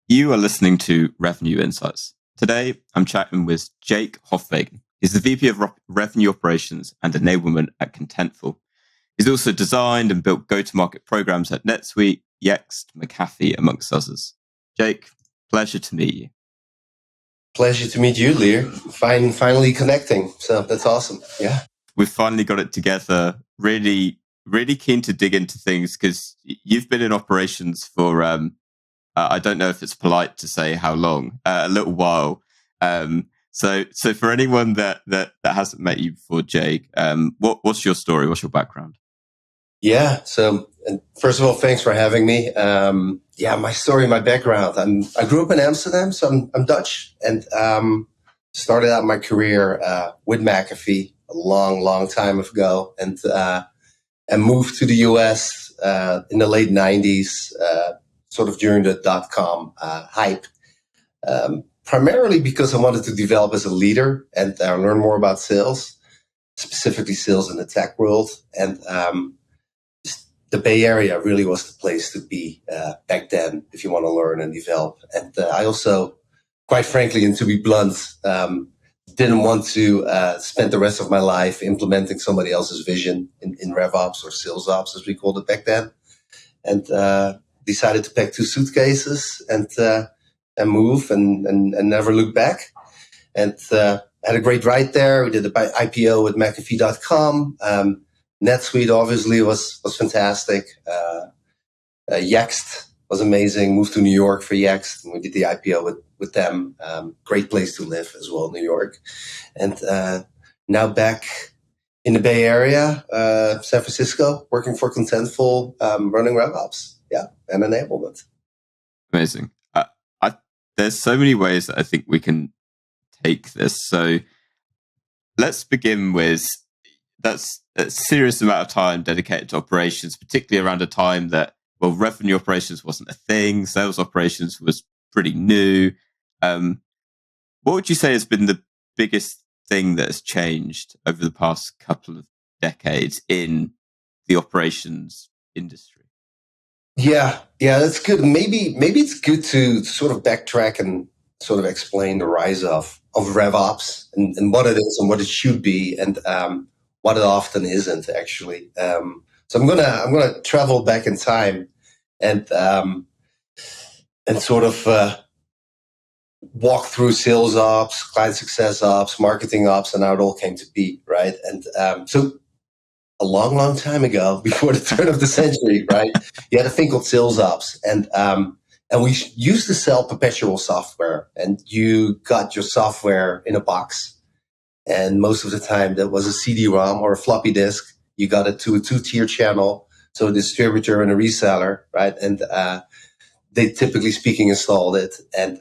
You are listening to Revenue Insights. Today, I'm chatting with Jake Hofwegen. He's the VP of Revenue Operations and Enablement at Contentful. He's also designed and built go-to-market programs at NetSuite, Yext, McAfee, amongst others. Jake, pleasure to meet you. Pleasure to meet you, Lear. Finally connecting. So that's awesome. Yeah. We've finally got it together. Really keen to dig into things because you've been in operations for I don't know if it's polite to say how long, a little while. So for anyone that hasn't met you before, Jake, what's your story? What's your background? Yeah. So first of all, thanks for having me. My story, my background. I grew up in Amsterdam, so I'm Dutch, and started out my career with McAfee a long time ago, and moved to the US in the late 90s. Sort of during the .com hype, primarily because I wanted to develop as a leader and learn more about sales, specifically sales in the tech world. And the Bay Area really was the place to be back then if you want to learn and develop. And I also, quite frankly, and to be blunt, didn't want to spend the rest of my life implementing somebody else's vision in RevOps or sales ops, as we called it back then. And decided to pack 2 suitcases and move and never look back. And had a great ride there. We did the IPO with McAfee.com. NetSuite obviously was fantastic. Yext was amazing. Moved to New York for Yext, and we did the IPO with them. Great place to live as well, New York. And now back in the Bay Area, San Francisco, working for Contentful, running RevOps. Yeah, and enablement. Amazing. There's so many ways that I think we can take this. So let's begin with that's a serious amount of time dedicated to operations, particularly around a time that, revenue operations wasn't a thing. Sales operations was pretty new. What would you say has been the biggest thing that has changed over the past couple of decades in the operations industry? Yeah, that's good. Maybe it's good to sort of backtrack and sort of explain the rise of RevOps and what it is and what it should be and what it often isn't actually. So I'm gonna travel back in time and sort of walk through sales ops, client success ops, marketing ops, and how it all came to be, right? And so a long time ago, before the turn of the century, right? You had a thing called sales ops, and we used to sell perpetual software, and you got your software in a box, and most of the time that was a CD-ROM or a floppy disk. You got it to a 2-tier channel, so a distributor and a reseller, right? And they typically speaking installed it, and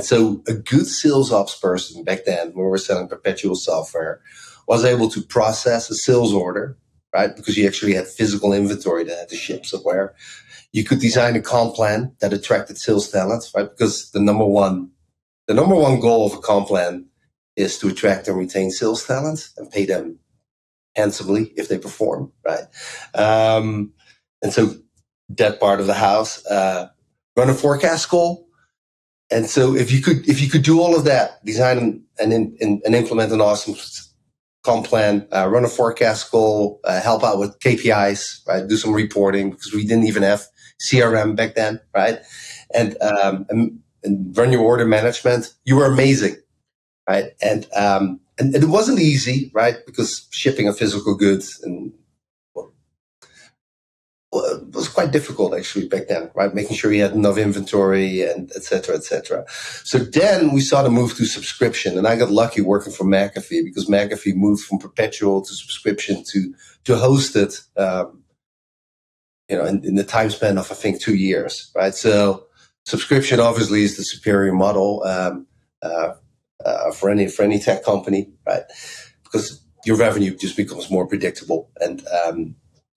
so a good sales ops person back then, when we were selling perpetual software, was able to process a sales order, right? Because you actually had physical inventory that had to ship somewhere. You could design a comp plan that attracted sales talent, right? Because the number one goal of a comp plan is to attract and retain sales talent and pay them handsomely if they perform, right? And so that part of the house, run a forecast goal. And so if you could do all of that, design and implement an awesome comp plan, run a forecast goal, help out with KPIs, right? Do some reporting because we didn't even have CRM back then, right? And run your order management. You were amazing, right? And it wasn't easy, right? Because shipping a physical goods and it was quite difficult actually back then, right? Making sure you had enough inventory and et cetera, et cetera. So then we saw the move to subscription, and I got lucky working for McAfee because McAfee moved from perpetual to subscription to hosted, in the time span of I think 2 years, right? So subscription obviously is the superior model for any tech company, right? Because your revenue just becomes more predictable and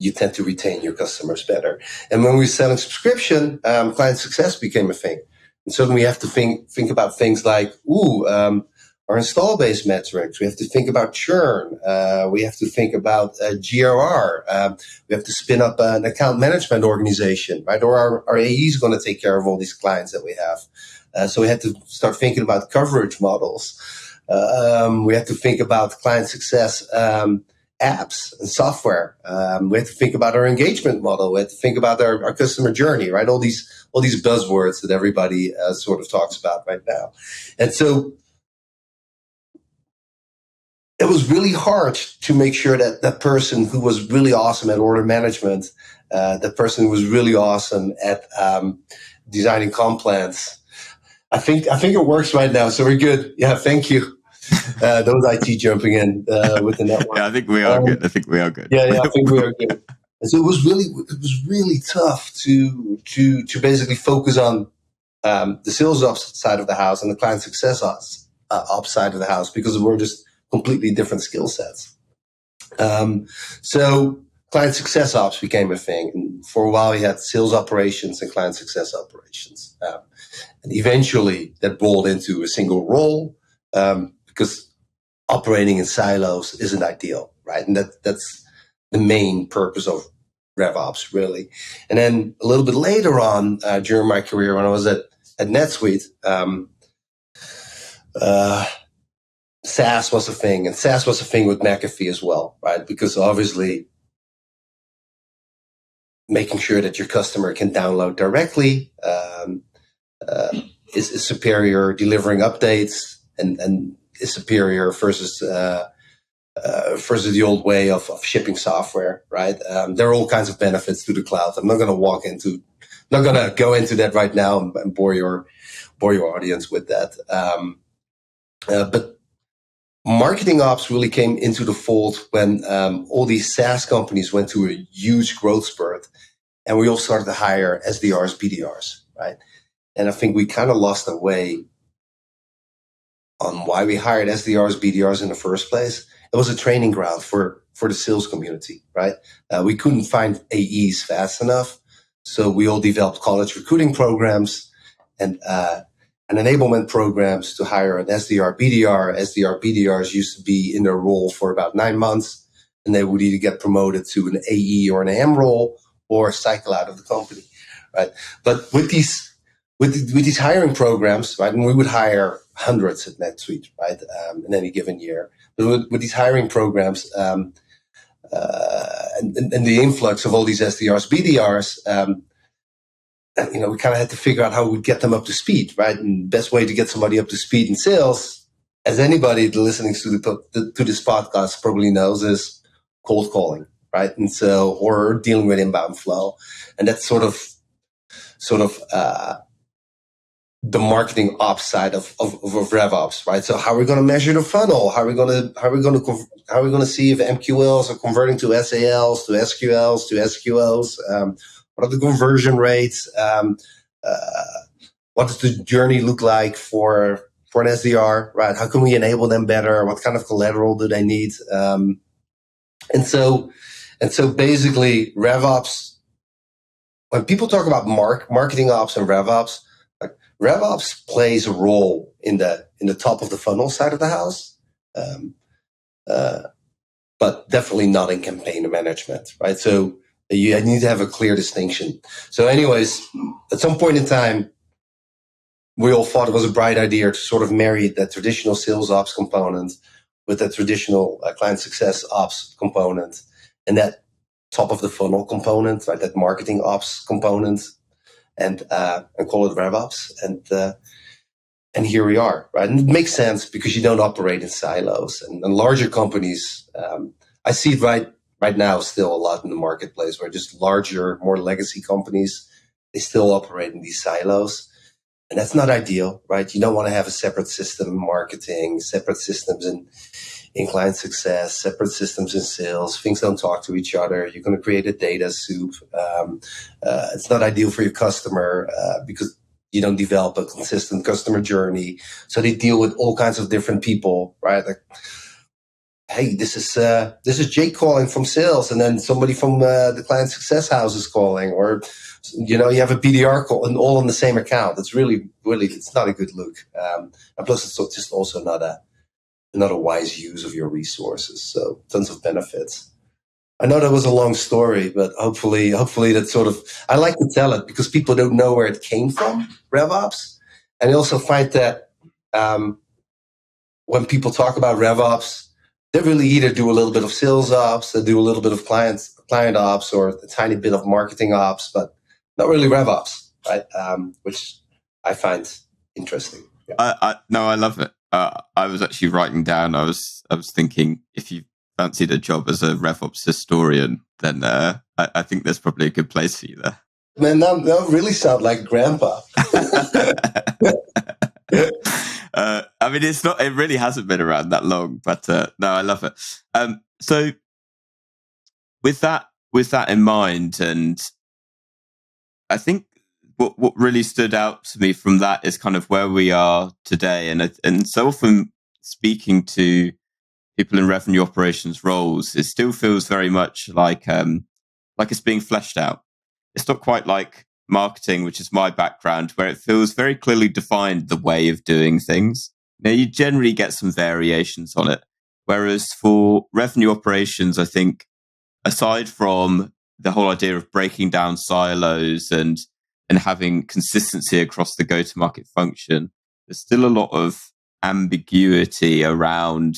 you tend to retain your customers better. And when we're selling subscription, client success became a thing. And suddenly we have to think about things like, our install base metrics. We have to think about churn. We have to think about GRR. We have to spin up an account management organization, right? Or our AE is going to take care of all these clients that we have. So we had to start thinking about coverage models. We have to think about client success apps and software. We have to think about our engagement model. We have to think about our customer journey, right? All these buzzwords that everybody sort of talks about right now. And so it was really hard to make sure that that person who was really awesome at order management, that person who was really awesome at designing comp plans. I think it works right now, so we're good. Yeah, thank you. That was IT jumping in with the network. Yeah, I think we are good. I think we are good. Yeah, I think we are good. And so it was really tough to basically focus on the sales ops side of the house and the client success ops side of the house, because we're just completely different skill sets. So client success ops became a thing. And for a while, we had sales operations and client success operations. And eventually, that rolled into a single role, because operating in silos isn't ideal, right? And that's the main purpose of RevOps, really. And then a little bit later on, during my career, when I was at NetSuite, SaaS was a thing, and SaaS was a thing with McAfee as well, right? Because obviously, making sure that your customer can download directly is superior. Delivering updates and is superior versus the old way of shipping software, right? There are all kinds of benefits to the cloud. I'm not going to go into that right now and bore your audience with that. But marketing ops really came into the fold when all these SaaS companies went through a huge growth spurt, and we all started to hire SDRs, BDRs, right? And I think we kind of lost our way on why we hired SDRs, BDRs in the first place. It was a training ground for the sales community, right? We couldn't find AEs fast enough, so we all developed college recruiting programs and enablement programs to hire an SDR, BDR. SDR, BDRs used to be in their role for about 9 months, and they would either get promoted to an AE or an AM role or cycle out of the company, right? But with these hiring programs, right, and we would hire hundreds at NetSuite, right, in any given year. But with these hiring programs and the influx of all these SDRs, BDRs, we kind of had to figure out how we'd get them up to speed, right? And the best way to get somebody up to speed in sales, as anybody listening to this podcast probably knows, is cold calling, right? And so, or dealing with inbound flow, and that's sort of the marketing ops side of RevOps, right? So how are we going to measure the funnel? How are we going to see if MQLs are converting to SALs, to SQLs, to SQOs? What are the conversion rates? What does the journey look like for an SDR, right? How can we enable them better? What kind of collateral do they need? And so basically, RevOps. When people talk about marketing ops and RevOps, like RevOps plays a role in the top of the funnel side of the house, but definitely not in campaign management, right? So you need to have a clear distinction. So anyways, at some point in time, we all thought it was a bright idea to sort of marry that traditional sales ops component with that traditional client success ops component, and that top of the funnel component, right? That marketing ops component, and call it RevOps. And here we are, right? And it makes sense because you don't operate in silos. And larger companies, I see it right now still a lot in the marketplace, where just larger, more legacy companies, they still operate in these silos. And that's not ideal, right? You don't want to have a separate system in marketing, separate systems in client success, separate systems in sales. Things don't talk to each other. You're going to create a data soup. It's not ideal for your customer because you don't develop a consistent customer journey. So they deal with all kinds of different people, right? Like, hey, this is Jake calling from sales, and then somebody from the client success house is calling, or you have a BDR call and all on the same account. It's really, it's not a good look. And plus, it's just also not a another wise use of your resources. So tons of benefits. I know that was a long story, but hopefully that sort of, I like to tell it because people don't know where it came from, RevOps. And I also find that when people talk about RevOps, they really either do a little bit of sales ops, they do a little bit of client ops, or a tiny bit of marketing ops, but not really RevOps, right? Which I find interesting. Yeah. No, I love it. I was actually writing down. I was thinking if you fancied a job as a RevOps historian, then I think there's probably a good place for you there. Man, now really sound like grandpa. I mean, it's not. It really hasn't been around that long, but no, I love it. So with that in mind, and I think what really stood out to me from that is kind of where we are today, and so often speaking to people in revenue operations roles, it still feels very much like it's being fleshed out. It's not quite like marketing, which is my background, where it feels very clearly defined the way of doing things. Now, you generally get some variations on it. Whereas for revenue operations, I think, aside from the whole idea of breaking down silos and having consistency across the go-to-market function, there's still a lot of ambiguity around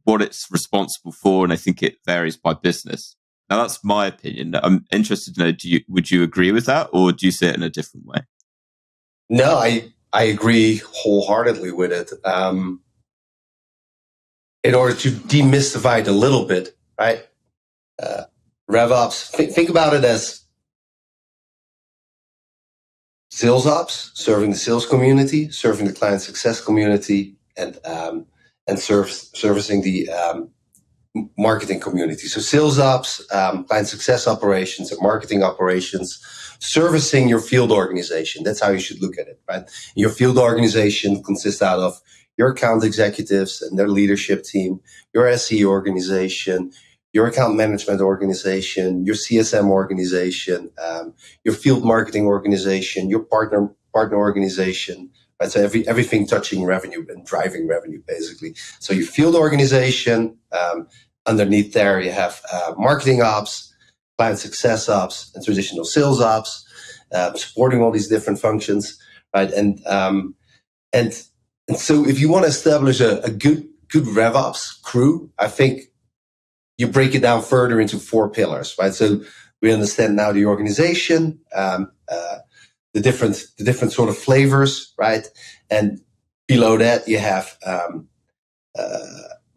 what it's responsible for, and I think it varies by business. Now, that's my opinion. I'm interested to know, would you agree with that, or do you see it in a different way? No, I agree wholeheartedly with it. In order to demystify it a little bit, right? RevOps, think about it as sales ops, serving the sales community, serving the client success community, and servicing the marketing community. So sales ops, client success operations, and marketing operations, servicing your field organization. That's how you should look at it, right? Your field organization consists out of your account executives and their leadership team, your SE organization, your account management organization, your CSM organization, your field marketing organization, your partner organization, right? So everything touching revenue and driving revenue, basically. So your field organization, underneath there you have marketing ops, client success ops, and traditional sales ops, supporting all these different functions, right? And so if you want to establish a good RevOps crew, I think you break it down further into 4 pillars, right? So we understand now the organization, the different sort of flavors, right? And below that, you have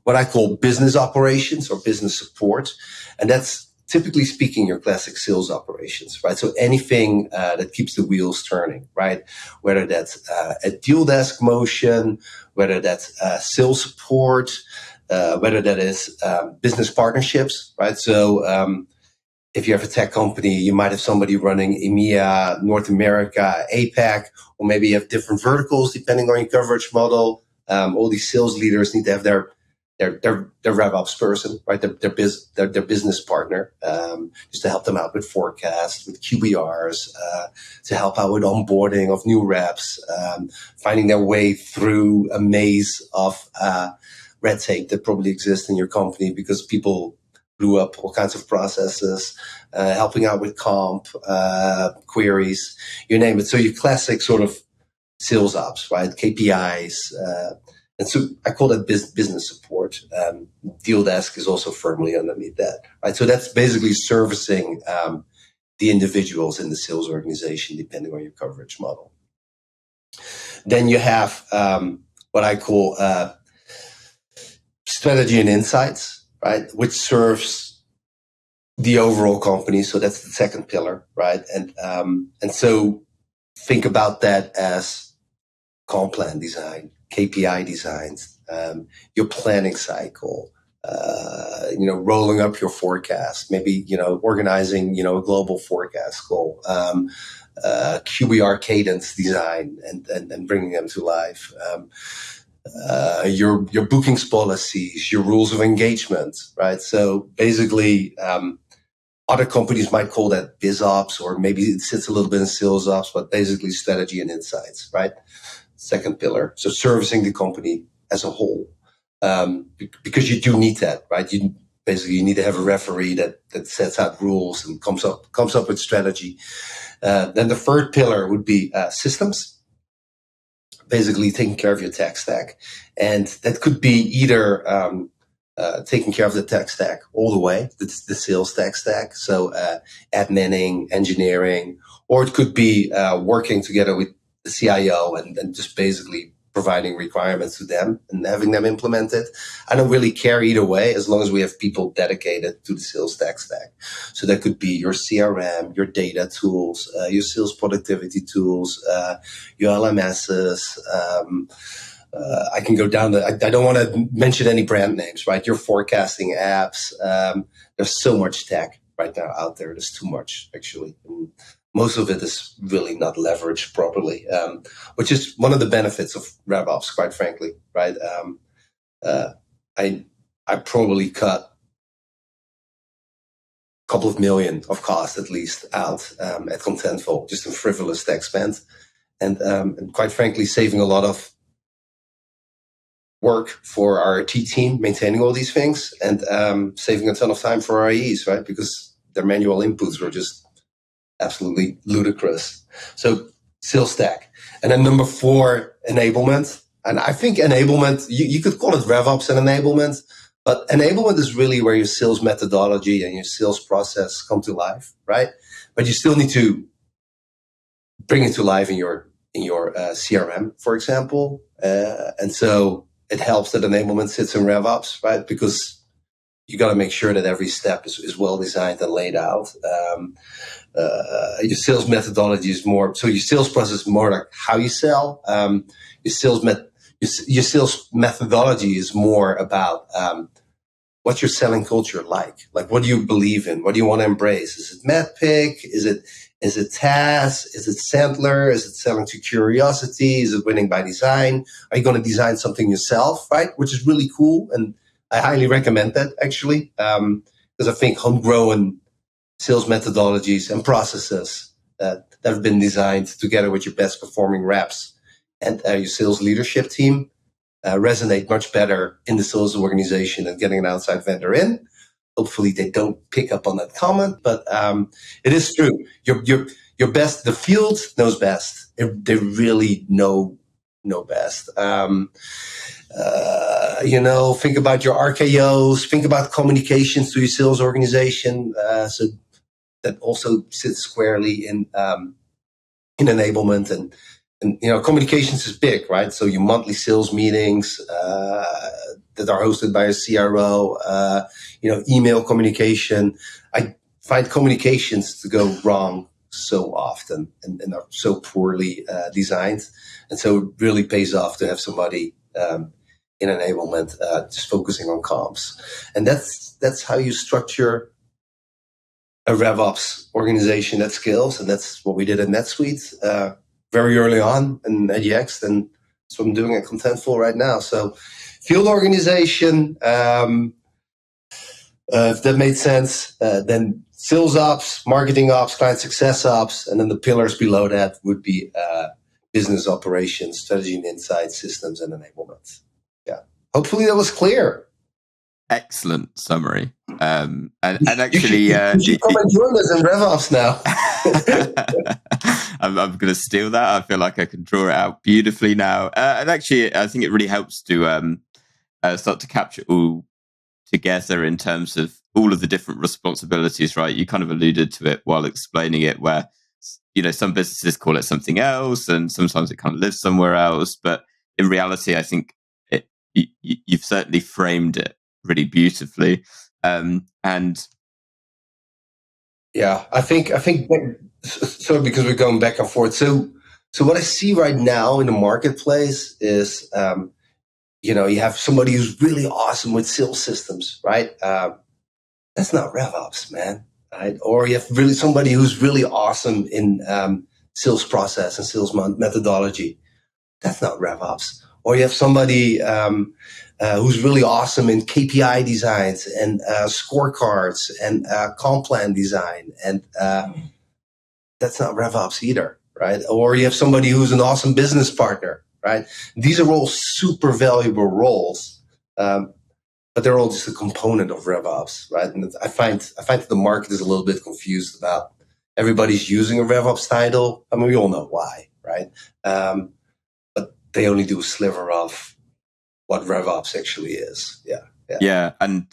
what I call business operations or business support, and that's typically speaking your classic sales operations, right? So anything that keeps the wheels turning, right? Whether that's a deal desk motion, whether that's sales support, whether that is business partnerships, right? So if you have a tech company, you might have somebody running EMEA, North America, APAC, or maybe you have different verticals depending on your coverage model. All these sales leaders need to have their RevOps person, right? Their business partner, just to help them out with forecasts, with QBRs, to help out with onboarding of new reps, finding their way through a maze of red tape that probably exists in your company because people blew up all kinds of processes, helping out with comp, queries, you name it. So your classic sort of sales ops, right? KPIs. And so I call that business support. Deal desk is also firmly underneath that, right? So that's basically servicing the individuals in the sales organization, depending on your coverage model. Then you have what I call strategy and insights, right? Which serves the overall company. So that's the second pillar, right? And so think about that as comp plan design, KPI designs, your planning cycle, rolling up your forecast, maybe, organizing, a global forecast goal, QBR cadence design and bringing them to life. Your bookings policies, your rules of engagement, right? So basically, other companies might call that biz ops, or maybe it sits a little bit in sales ops, but basically strategy and insights, right? Second pillar. So servicing the company as a whole, because you do need that, right? You need to have a referee that sets out rules and comes up with strategy. Then the third pillar would be systems, basically taking care of your tech stack, and that could be either taking care of the tech stack all the way, the sales tech stack, so adminning, engineering, or it could be working together with the CIO and just basically providing requirements to them and having them implemented. I don't really care either way, as long as we have people dedicated to the sales tech stack. So that could be your CRM, your data tools, your sales productivity tools, your LMSs. I can go down I don't want to mention any brand names, right? Your forecasting apps. There's so much tech right now out there. There's too much, actually. And most of it is really not leveraged properly, which is one of the benefits of RevOps, quite frankly, right? I probably cut a couple of million of cost at least out at Contentful, just in frivolous tech spend, and quite frankly, saving a lot of work for our IT team maintaining all these things, and saving a ton of time for our IEs, right? Because their manual inputs were just absolutely ludicrous. So sales stack. And then number 4, enablement. And I think enablement, you could call it RevOps and enablement, but enablement is really where your sales methodology and your sales process come to life, right? But you still need to bring it to life in your CRM, for example. And so it helps that enablement sits in RevOps, right? Because you got to make sure that every step is well designed and laid out. Your sales methodology is more, so your sales process is more like how you sell. Your sales methodology is more about what's your selling culture like? Like, what do you believe in? What do you want to embrace? Is it MedPick? Is it TAS? Is it Sandler? Is it selling to curiosity? Is it winning by design? Are you going to design something yourself, right? Which is really cool, and I highly recommend that, actually, because I think homegrown sales methodologies and processes that have been designed together with your best performing reps and your sales leadership team resonate much better in the sales organization than getting an outside vendor in. Hopefully they don't pick up on that comment, but it is true. Your best, the field knows best. They really know best. Think about your RKOs, think about communications to your sales organization. So that also sits squarely in enablement, and communications is big, right? So your monthly sales meetings that are hosted by a CRO, email communication. I find communications to go wrong so often and are so poorly designed, and so it really pays off to have somebody in enablement just focusing on comms, and that's how you structure a RevOps organization that scales, and that's what we did at NetSuite very early on in EDX, and that's what I'm doing at Contentful right now. So field organization, if that made sense, then sales ops, marketing ops, client success ops, and then the pillars below that would be business operations, strategy and insight, systems, and enablement. Yeah, hopefully that was clear. Excellent summary. And actually, you should come and join us in RevOps now. I'm going to steal that. I feel like I can draw it out beautifully now. And actually, I think it really helps to start to capture it all together in terms of all of the different responsibilities, right? You kind of alluded to it while explaining it, where, some businesses call it something else and sometimes it kind of lives somewhere else. But in reality, I think you've certainly framed it really beautifully. And yeah, I think so, because we're going back and forth. So what I see right now in the marketplace is, you have somebody who's really awesome with sales systems, right? That's not RevOps, man. Right? Or you have really somebody who's really awesome in sales process and sales methodology. That's not RevOps. Or you have somebody who's really awesome in KPI designs and scorecards and comp plan design, and that's not RevOps either, right? Or you have somebody who's an awesome business partner, right? These are all super valuable roles, but they're all just a component of RevOps, right? And I find that the market is a little bit confused about everybody's using a RevOps title. I mean, we all know why, right? But they only do a sliver of what RevOps actually is. Yeah, and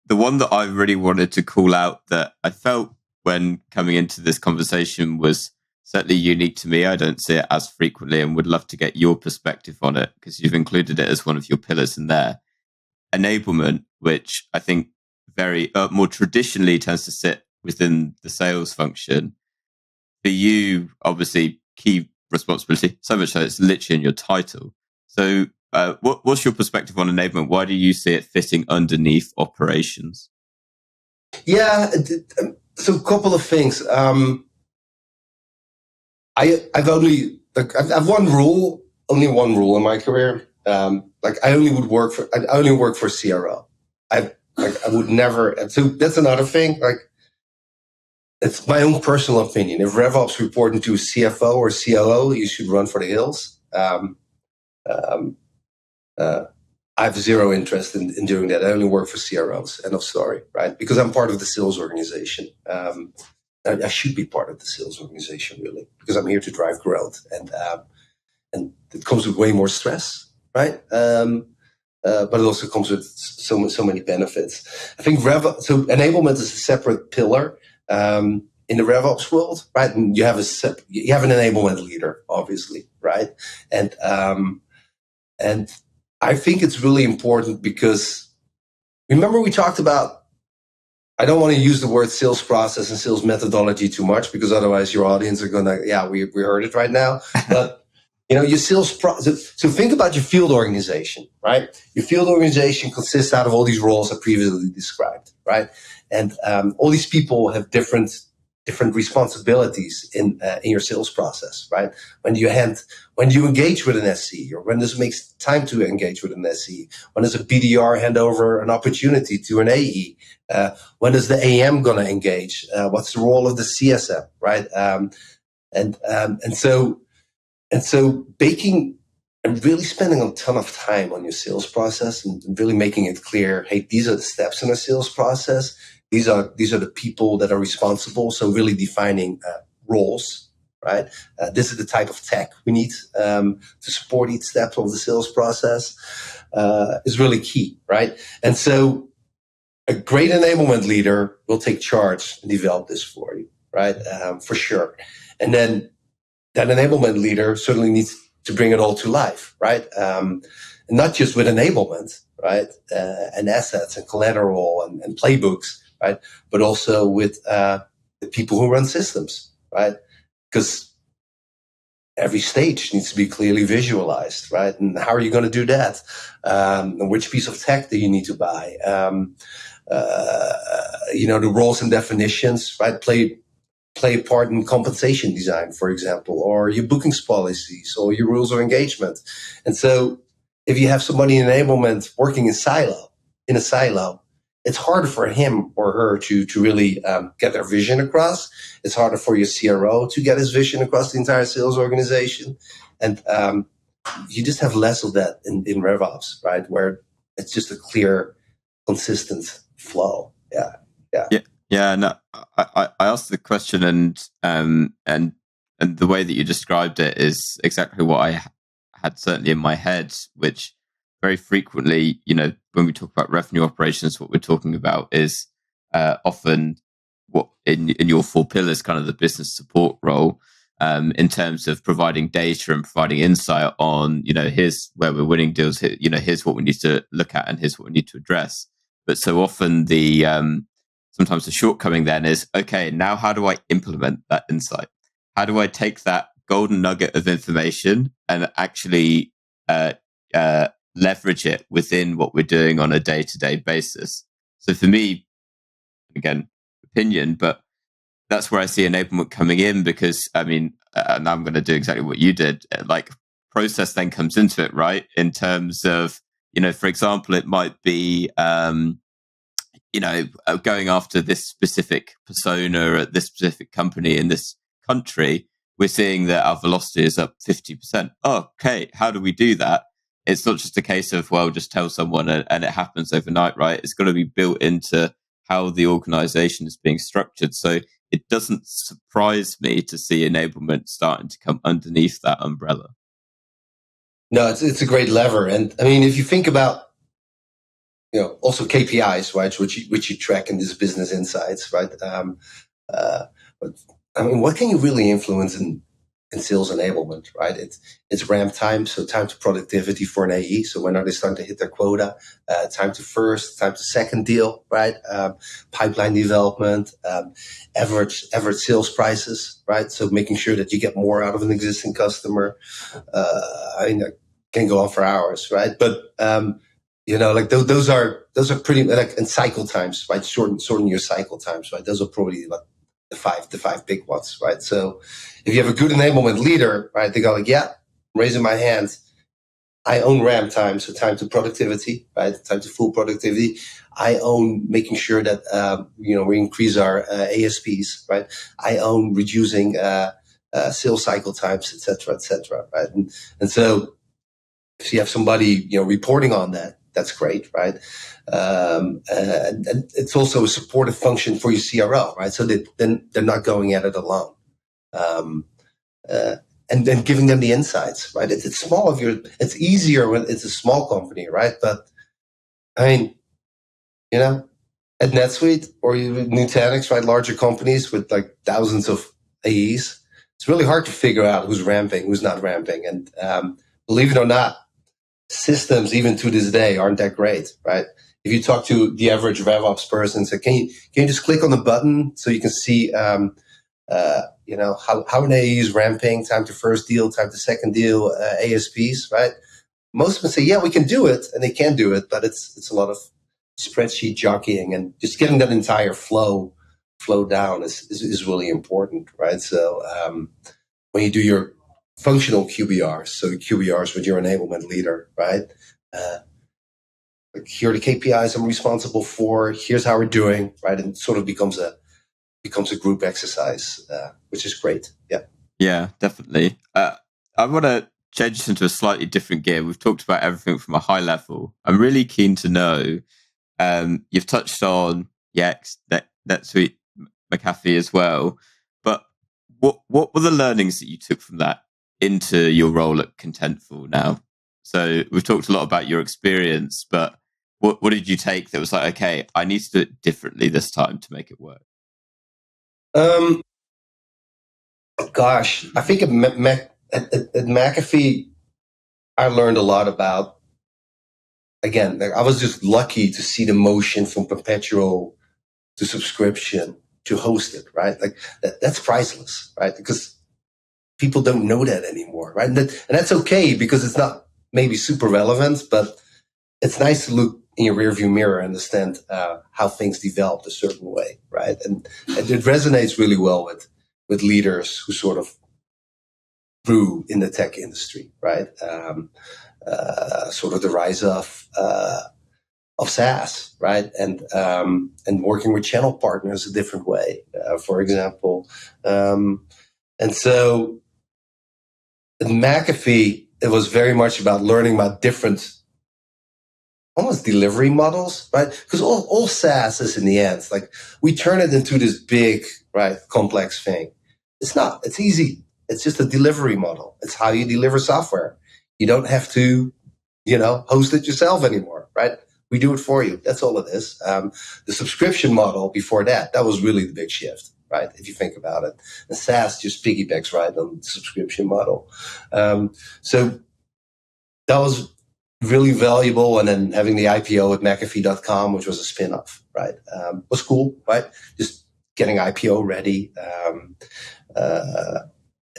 the one that I really wanted to call out that I felt when coming into this conversation was certainly unique to me. I don't see it as frequently and would love to get your perspective on it because you've included it as one of your pillars in there. Enablement, which I think very more traditionally tends to sit within the sales function. For you, obviously, key responsibility, so much so it's literally in your title. So what's your perspective on enablement? Why do you see it fitting underneath operations? Yeah, so a couple of things. I've only I've only one rule in my career. I only work for CRO. I would never. So that's another thing. It's my own personal opinion. If RevOps reporting to a CFO or COO, you should run for the hills. I have zero interest in doing that. I only work for CROs. End of story, right? Because I'm part of the sales organization. I should be part of the sales organization, really, because I'm here to drive growth, and it comes with way more stress, right? But it also comes with so many benefits. I think so enablement is a separate pillar in the RevOps world, right? And you have an enablement leader, obviously, right? And I think it's really important because remember we talked about, I don't want to use the word sales process and sales methodology too much because otherwise your audience are going to, we heard it right now. But, your sales process. So think about your field organization, right? Your field organization consists out of all these roles I previously described, right? And all these people have different responsibilities in your sales process, right? When you engage with an SC, or when this makes time to engage with an SC, when does a BDR hand over an opportunity to an AE? When is the AM going to engage? What's the role of the CSM, right? And so baking and really spending a ton of time on your sales process and really making it clear, hey, these are the steps in a sales process. These are the people that are responsible. So really defining roles, right? This is the type of tech we need to support each step of the sales process is really key, right? And so a great enablement leader will take charge and develop this for you, right? For sure. And then that enablement leader certainly needs to bring it all to life, right? And not just with enablement, right? And assets and collateral and playbooks, right? But also with the people who run systems, right? Because every stage needs to be clearly visualized, right? And how are you going to do that? And which piece of tech do you need to buy? The roles and definitions, right? Play a part in compensation design, for example, or your bookings policies or your rules of engagement. And so if you have somebody in enablement working in a silo, it's harder for him or her to really get their vision across. It's harder for your CRO to get his vision across the entire sales organization. And you just have less of that in RevOps, right? Where it's just a clear, consistent flow. Yeah. Yeah, no, I asked the question, and the way that you described it is exactly what I had certainly in my head. Which very frequently, when we talk about revenue operations, what we're talking about is often what in your 4 pillars, kind of the business support role, in terms of providing data and providing insight on, here's where we're winning deals. Here's what we need to look at, and here's what we need to address. But so often sometimes the shortcoming then is, okay, now how do I implement that insight? How do I take that golden nugget of information and actually leverage it within what we're doing on a day-to-day basis? So for me, again, opinion, but that's where I see enablement coming in, because and I'm going to do exactly what you did. Like, process then comes into it, right? In terms of, for example, it might be going after this specific persona at this specific company in this country, we're seeing that our velocity is up 50%. Oh, okay, how do we do that? It's not just a case of, well, just tell someone and it happens overnight, right? It's got to be built into how the organization is being structured. So it doesn't surprise me to see enablement starting to come underneath that umbrella. No, it's a great lever. And I mean, if you think about, also KPIs, right, which you track in this business insights, right? But I mean, what can you really influence in sales enablement, right? It's ramp time, so time to productivity for an AE. So when are they starting to hit their quota? Time to first, time to second deal, right? Pipeline development, average sales prices, right? So making sure that you get more out of an existing customer. I mean, I can go on for hours, right? But like those are pretty, like, and cycle times, right? Shorten your cycle times, right? Those are probably like the five big ones, right? So if you have a good enablement leader, right, they go like, yeah, I'm raising my hand. I own RAM time, so time to productivity, right? Time to full productivity. I own making sure that, we increase our ASPs, right? I own reducing sales cycle times, et cetera, right? And so if you have somebody, reporting on that, that's great, right? And it's also a supportive function for your CRO, right? So that then they're not going at it alone. And then giving them the insights, right? It's small it's easier when it's a small company, right? But I mean, at NetSuite or even Nutanix, right? Larger companies with like thousands of AEs, it's really hard to figure out who's ramping, who's not ramping. And believe it or not, systems even to this day aren't that great, right? If you talk to the average RevOps person, say, can you just click on the button so you can see, how an AE is ramping, time to first deal, time to second deal, ASPs, right? Most of them say, yeah, we can do it, and they can do it, but it's a lot of spreadsheet jockeying, and just getting that entire flow down is really important, right? So when you do your functional QBRs, so QBRs with your enablement leader, right? Here are the KPIs I'm responsible for. Here's how we're doing, right? And it sort of becomes a group exercise, which is great. Yeah, definitely. I want to change this into a slightly different gear. We've talked about everything from a high level. I'm really keen to know. You've touched on Yext, NetSuite, McAfee as well. But what were the learnings that you took from that into your role at Contentful now? So we've talked a lot about your experience, but what did you take that was like, okay, I need to do it differently this time to make it work? Gosh, I think at McAfee, I learned a lot about, again, I was just lucky to see the motion from perpetual to subscription to hosted, right? Like that's priceless, right? Because people don't know that anymore, right? And that's okay because it's not maybe super relevant, but it's nice to look in your rearview mirror and understand how things developed a certain way, right? And it resonates really well with leaders who sort of grew in the tech industry, right? Sort of the rise of SaaS, right? And working with channel partners a different way, for example. And so at McAfee, it was very much about learning about different almost delivery models, right? Because all SaaS is in the end, like we turn it into this big, right, complex thing. It's not, it's easy. It's just a delivery model. It's how you deliver software. You don't have to, host it yourself anymore, right? We do it for you. That's all it is. The subscription model before that was really the big shift, right? If you think about it. And SaaS just piggybacks right on the subscription model. So that was really valuable. And then having the IPO at McAfee.com, which was a spin-off, right? Was cool, right? Just getting IPO ready.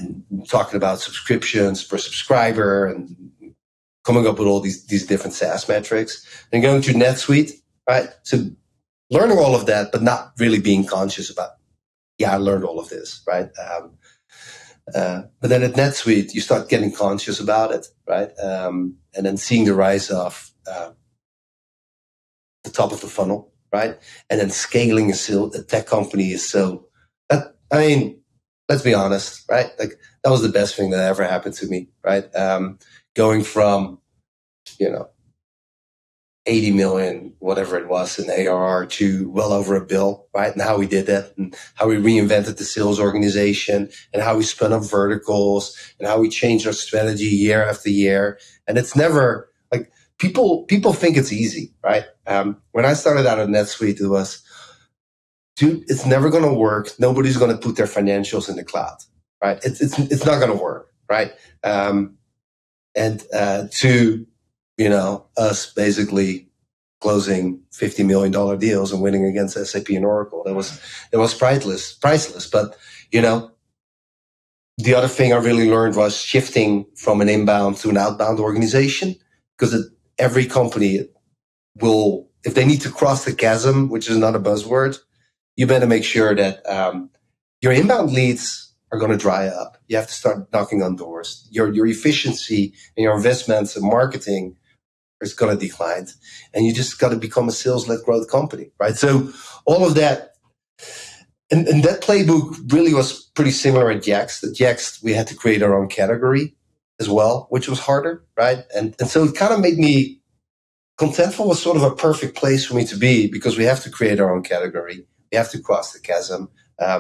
And talking about subscriptions per subscriber and coming up with all these different SaaS metrics. And going to NetSuite, right? So learning all of that, but not really being conscious about, I learned all of this, right? But then at NetSuite, you start getting conscious about it, right? And then seeing the rise of the top of the funnel, right? And then scaling a tech company is so, let's be honest, right? Like that was the best thing that ever happened to me, right? Going from, 80 million, whatever it was in ARR to well over $1 billion, right? And how we did that and how we reinvented the sales organization and how we spun up verticals and how we changed our strategy year after year. And it's never like people think it's easy, right? When I started out at NetSuite, it was, dude, it's never going to work. Nobody's going to put their financials in the cloud, right? It's not going to work, right? Us basically closing $50 million deals and winning against SAP and Oracle. That was priceless. But, the other thing I really learned was shifting from an inbound to an outbound organization, because every company will, if they need to cross the chasm, which is not a buzzword, you better make sure that your inbound leads are going to dry up. You have to start knocking on doors. Your efficiency and your investments in marketing is going to decline. And you just got to become a sales-led growth company, right? So all of that, and that playbook really was pretty similar at Yext. At Yext, we had to create our own category as well, which was harder, right? And so it kind of made me, Contentful was sort of a perfect place for me to be, because we have to create our own category. We have to cross the chasm.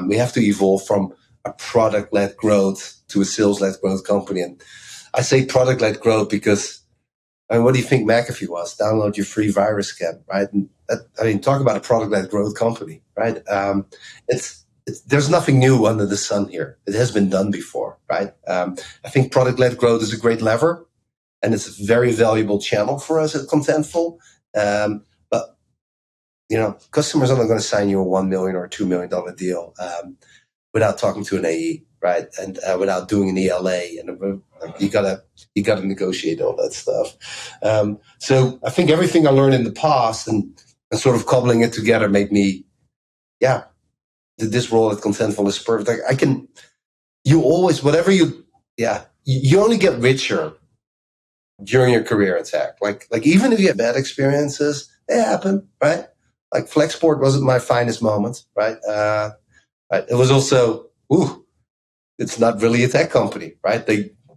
We have to evolve from a product-led growth to a sales-led growth company. And I say product-led growth because, what do you think McAfee was? Download your free virus scan, right? And talk about a product-led growth company, right? There's nothing new under the sun here. It has been done before, right? I think product-led growth is a great lever, and it's a very valuable channel for us at Contentful. But customers are not going to sign you a $1 million or $2 million deal without talking to an AE, right? And without doing an ELA, and you gotta negotiate all that stuff. So I think everything I learned in the past and sort of cobbling it together made me, this role at Contentful is perfect. You only get richer during your career in tech. Like even if you have bad experiences, they happen, right? Like Flexport wasn't my finest moment, right? It was also, it's not really a tech company, right?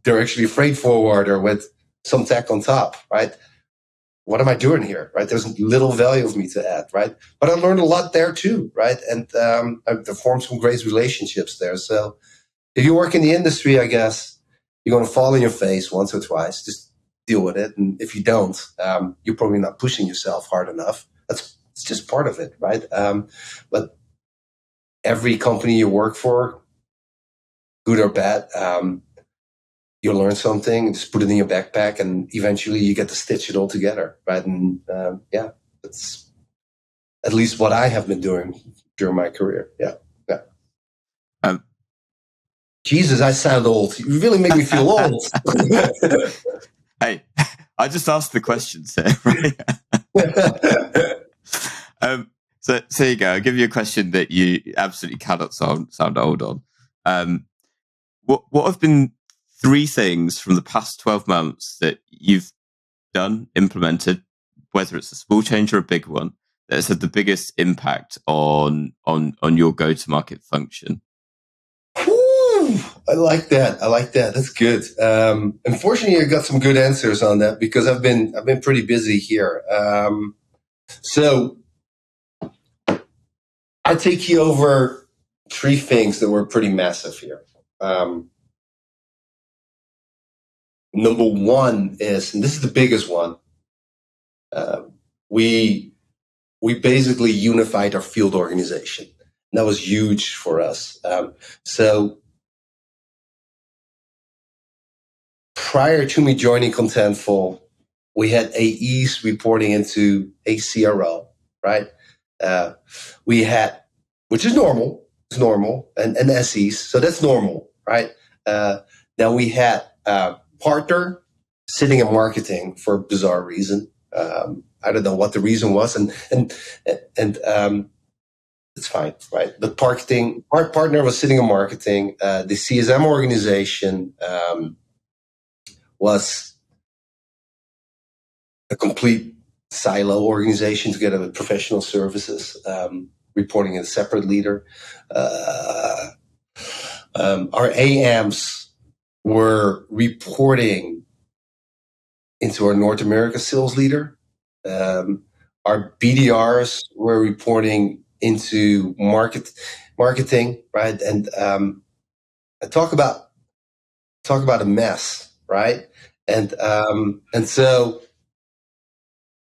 They're actually a freight forwarder with some tech on top, right? What am I doing here, right? There's little value of me to add, right? But I learned a lot there too, right? And I formed some great relationships there. So if you work in the industry, I guess you're going to fall on your face once or twice. Just deal with it. And if you don't, you're probably not pushing yourself hard enough. It's just part of it, right? But every company you work for, good or bad, you learn something, just put it in your backpack, and eventually you get to stitch it all together, right? And that's at least what I have been doing during my career. Yeah. Jesus, I sound old. You really make me feel old. Hey, I just asked the questions here, right? So there you go. I'll give you a question that you absolutely cannot sound old on. What have been 3 things from the past 12 months that you've done, implemented, whether it's a small change or a big one, that has had the biggest impact on your go-to-market function? I like that. That's good. Unfortunately, I got some good answers on that because I've been pretty busy here. So I'll take you over 3 things that were pretty massive here. Number 1 is, and this is the biggest one, we basically unified our field organization. And that was huge for us. So prior to me joining Contentful, we had AEs reporting into a CRO, right? We had, which is normal, and SEs, so that's normal, right? Now we had partner sitting in marketing for a bizarre reason. I don't know what the reason was, and it's fine, right? The our partner was sitting in marketing. The CSM organization was a complete silo organization together with professional services, reporting in a separate leader. Our AMs were reporting into our North America sales leader. Our BDRs were reporting into marketing, right? And talk about a mess, right? And so,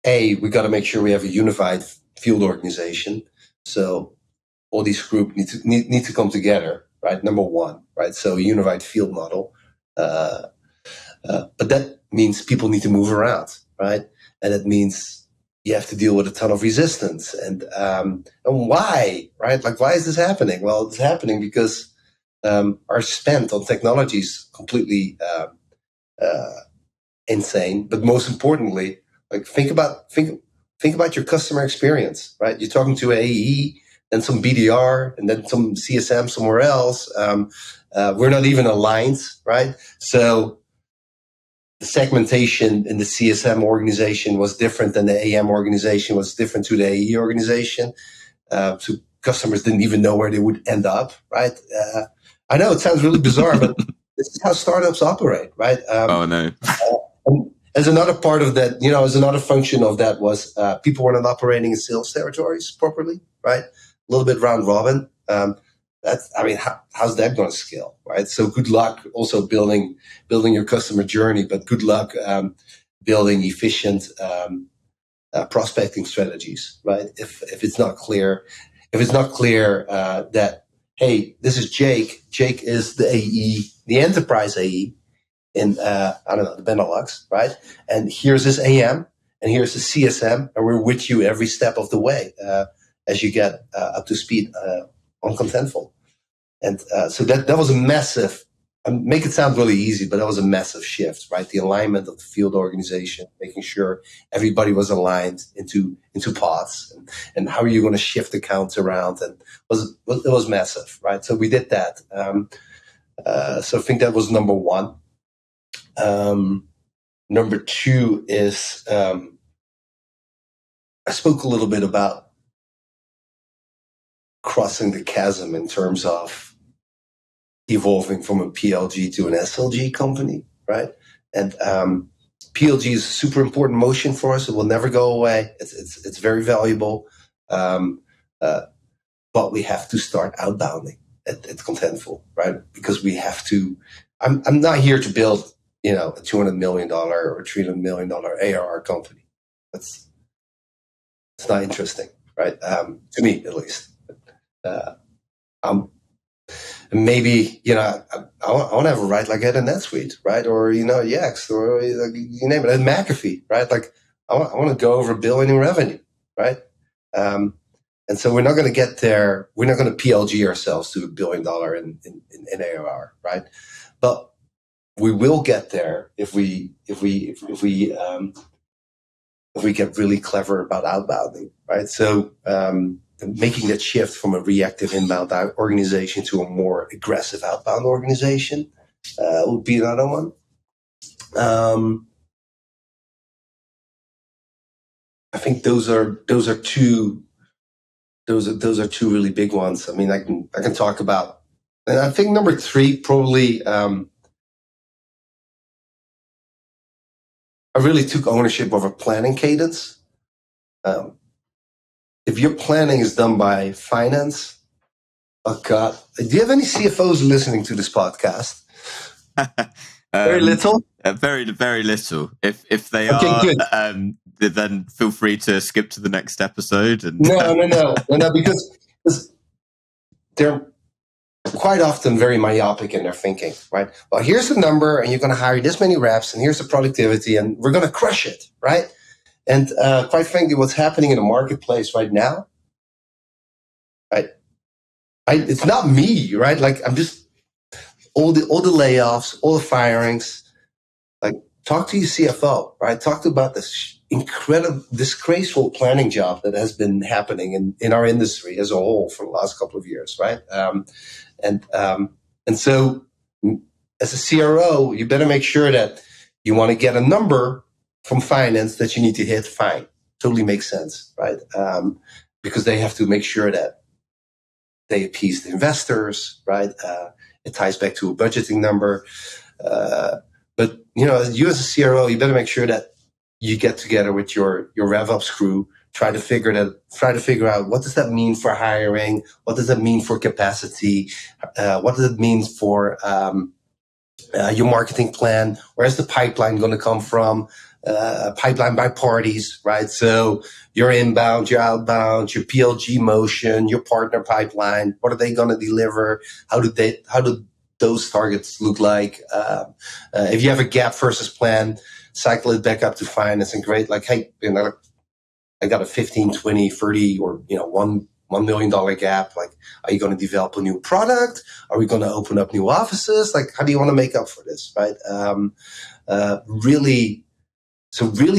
we got to make sure we have a unified field organization. So all these groups need to come together, right? Number one, right? So a unified field model. But that means people need to move around, right? And it means you have to deal with a ton of resistance. And why, right? Like, why is this happening? Well, it's happening because our spend on technology is completely insane. But most importantly, like, think about your customer experience, right? You're talking to AE, then some BDR, and then some CSM somewhere else. We're not even aligned, right? So the segmentation in the CSM organization was different than the AM organization was different to the AE organization. So customers didn't even know where they would end up, right? I know it sounds really bizarre, but this is how startups operate, right? Oh, no. As another part of that, as another function of that was people were not operating in sales territories properly, right? A little bit round robin. How's that going to scale, right? So good luck also building your customer journey, but good luck building efficient prospecting strategies, right? If it's not clear, that, hey, this is Jake. Jake is the AE, the enterprise AE in the Benelux, right? And here's his AM, and here's the CSM, and we're with you every step of the way as you get up to speed on Contentful. And so that was a massive, make it sound really easy, but that was a massive shift, right? The alignment of the field organization, making sure everybody was aligned into pods, and how are you going to shift accounts around, and it was massive, right? So we did that. So I think that was number one. Number two is I spoke a little bit about crossing the chasm in terms of evolving from a PLG to an SLG company, right? And PLG is a super important motion for us. It will never go away. It's very valuable, but we have to start outbounding at Contentful, right? Because we have to. I'm not here to build, a $200 million or $300 million ARR company. It's not interesting, right? To me, at least. Maybe, I want to have a right like at a NetSuite, right? Or, Yext, or you name it, at McAfee, right? Like, I want to go over $1 billion in revenue, right? And so we're not going to get there. We're not going to PLG ourselves to $1 billion in ARR, right? But we will get there if we get really clever about outbounding, right? So making that shift from a reactive inbound organization to a more aggressive outbound organization would be another one. I think those are two really big ones. I mean, I can talk about, and I think number three probably. I really took ownership of a planning cadence. If your planning is done by finance, oh God, do you have any CFOs listening to this podcast? Very little? Very, very little. If they are, then feel free to skip to the next episode. And No, because they're quite often very myopic in their thinking, right? Well, here's the number, and you're going to hire this many reps, and here's the productivity, and we're going to crush it, right? And quite frankly, what's happening in the marketplace right now, right? It's not me, right? Like, I'm just all the layoffs, all the firings. Like, talk to your CFO, right? Talk about this incredible, disgraceful planning job that has been happening in our industry as a whole for the last couple of years, right? And so, as a CRO, you better make sure that you want to get a number from finance that you need to hit. Fine, totally makes sense, right? Because they have to make sure that they appease the investors, right? It ties back to a budgeting number. But you as a CRO, you better make sure that you get together with your RevOps crew, try to figure out what does that mean for hiring, what does that mean for capacity, what does it mean for your marketing plan, where's the pipeline going to come from, pipeline by parties, right? So your inbound, your outbound, your PLG motion, your partner pipeline, what are they going to deliver? How do those targets look like? If you have a gap versus plan, cycle it back up to finance and great. Like, hey, I got a 15, 20, 30, or $1 million gap. Like, are you going to develop a new product? Are we going to open up new offices? Like, how do you want to make up for this, right? Really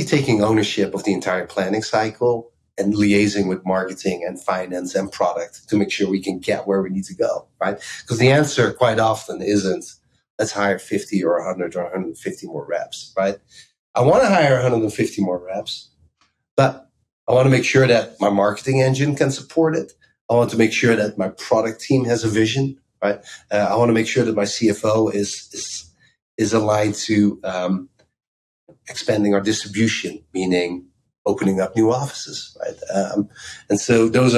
taking ownership of the entire planning cycle and liaising with marketing and finance and product to make sure we can get where we need to go, right? Because the answer quite often isn't, let's hire 50 or 100 or 150 more reps, right? I want to hire 150 more reps, but I want to make sure that my marketing engine can support it. I want to make sure that my product team has a vision, right? I want to make sure that my CFO is aligned to expanding our distribution, meaning opening up new offices, right? And so these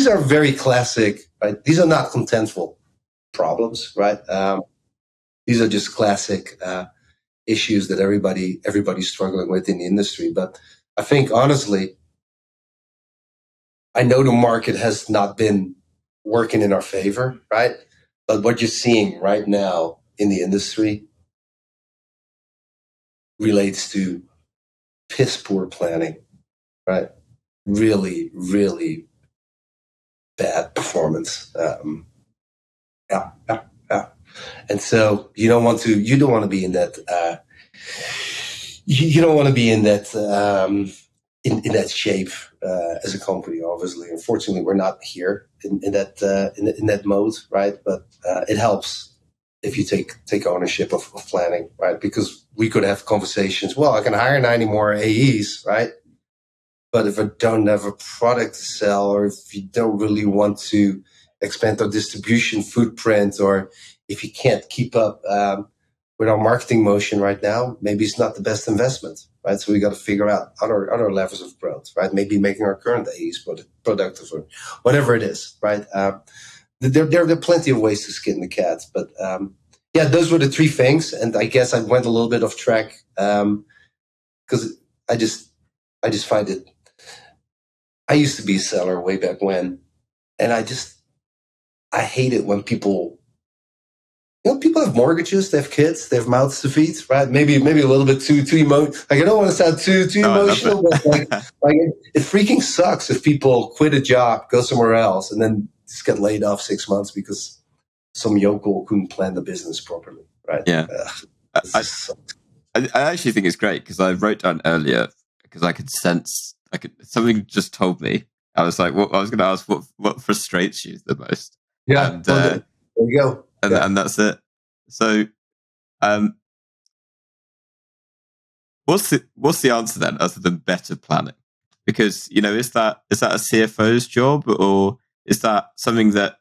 are very classic, right? These are not contentful problems, right? These are just classic issues that everybody's struggling with in the industry. But I think honestly, I know the market has not been working in our favor, right? But what you're seeing right now in the industry relates to piss poor planning, right? Really, really bad performance. Yeah. And so you don't want to be in that. You don't want to be in that in that shape as a company. Obviously, unfortunately, we're not here in that mode, right? But it helps if you take ownership of planning, right? Because we could have conversations. Well, I can hire 90 more AEs, right? But if I don't have a product to sell, or if you don't really want to expand our distribution footprint, or if you can't keep up with our marketing motion right now, maybe it's not the best investment, right? So we got to figure out other levels of growth, right? Maybe making our current AEs productive or whatever it is, right? There are plenty of ways to skin the cat, but those were the three things. And I guess I went a little bit off track because I just find it. I used to be a seller way back when, and I hate it when people have mortgages, they have kids, they have mouths to feed, right? Maybe a little bit too emotional. Like, I don't want to sound too emotional, but like it freaking sucks if people quit a job, go somewhere else, and then just get laid off 6 months because some yokel couldn't plan the business properly, right? Yeah. I actually think it's great because I wrote down earlier because I could sense something just told me. I was like, I was going to ask what frustrates you the most. Yeah, and there you go. And that's it. So, what's the answer then, other than better planning? Because is that a CFO's job, or is that something that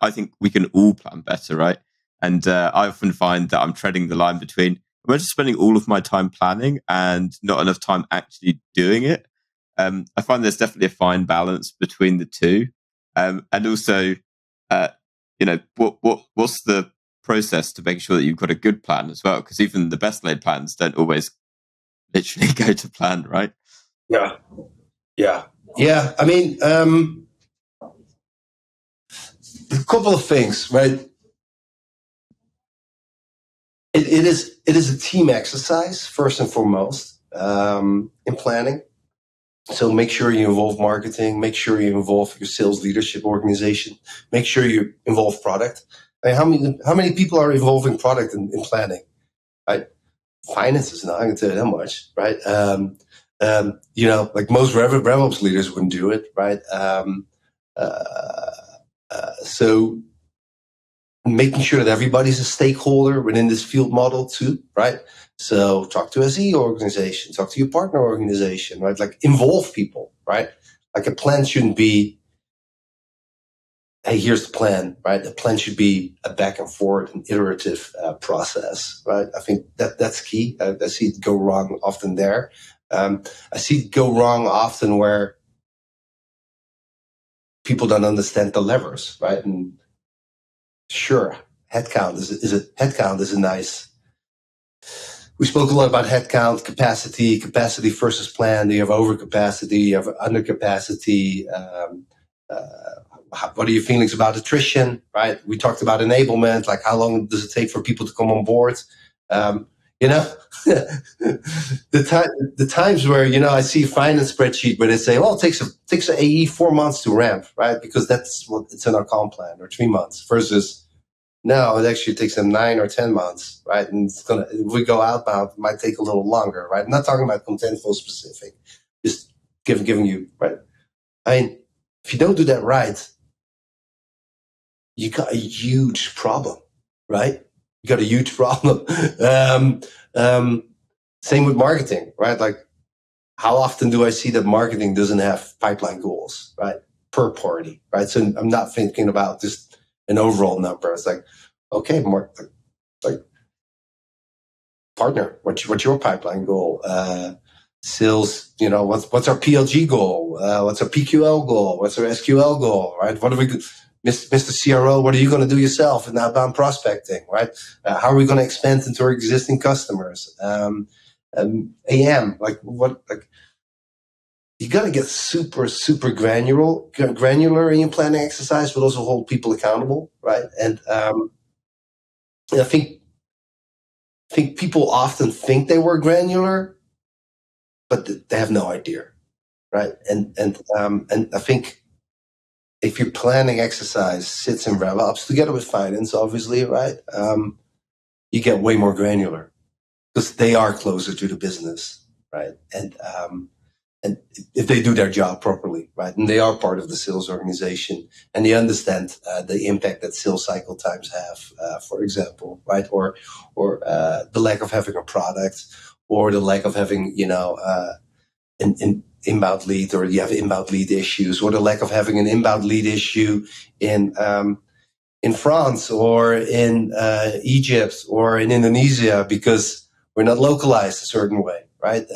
I think we can all plan better, right? And I often find that I'm treading the line between, am I just spending all of my time planning and not enough time actually doing it? I find there's definitely a fine balance between the two, and also, what's the process to make sure that you've got a good plan as well? Because even the best laid plans don't always literally go to plan, right? Yeah. I mean, a couple of things, right? It is a team exercise first and foremost in planning. So make sure you involve marketing, make sure you involve your sales leadership organization, make sure you involve product. I mean, how many people are involving product in planning? Right? Finance is not, I can tell you that much, right? Like most RevOps leaders wouldn't do it, right? So making sure that everybody's a stakeholder within this field model too, right? So talk to SE organization, talk to your partner organization, right? Like involve people, right? Like a plan shouldn't be hey, here's the plan, right? The plan should be a back and forth and iterative process, right? I think that's key. I see it go wrong often there. I see it go wrong often where people don't understand the levers, right? And sure, headcount is a nice. We spoke a lot about headcount, capacity versus plan. You have overcapacity, you have undercapacity. What are your feelings about attrition, right? We talked about enablement, like how long does it take for people to come on board? The times where, I see a finance spreadsheet where they say, well, it takes an AE 4 months to ramp, right? Because that's what it's in our comp plan, or 3 months, versus no, it actually takes them 9 or 10 months, right? And if we go outbound, it might take a little longer, right? I'm not talking about Contentful specific, just giving you, right? I mean, if you don't do that right, you got a huge problem, right? You got a huge problem. Same with marketing, right? Like, how often do I see that marketing doesn't have pipeline goals, right? Per party, right? So I'm not thinking about just an overall number. It's like, okay, like partner, what's your pipeline goal? Sales, what's our PLG goal? What's our PQL goal? What's our SQL goal, right? What are we, Mr. CRO, what are you going to do yourself in outbound prospecting, right? How are we going to expand into our existing customers? AM, you got to get super, super granular in your planning exercise, but also hold people accountable, right? And I think people often think they were granular, but they have no idea, right? And I think if your planning exercise sits in RevOps together with finance, obviously, right, you get way more granular because they are closer to the business, right? And if they do their job properly, right, and they are part of the sales organization, and they understand the impact that sales cycle times have, for example, right, or the lack of having a product, or the lack of having, an inbound lead, or you have inbound lead issues, or the lack of having an inbound lead issue in France or in Egypt or in Indonesia because we're not localized a certain way, right?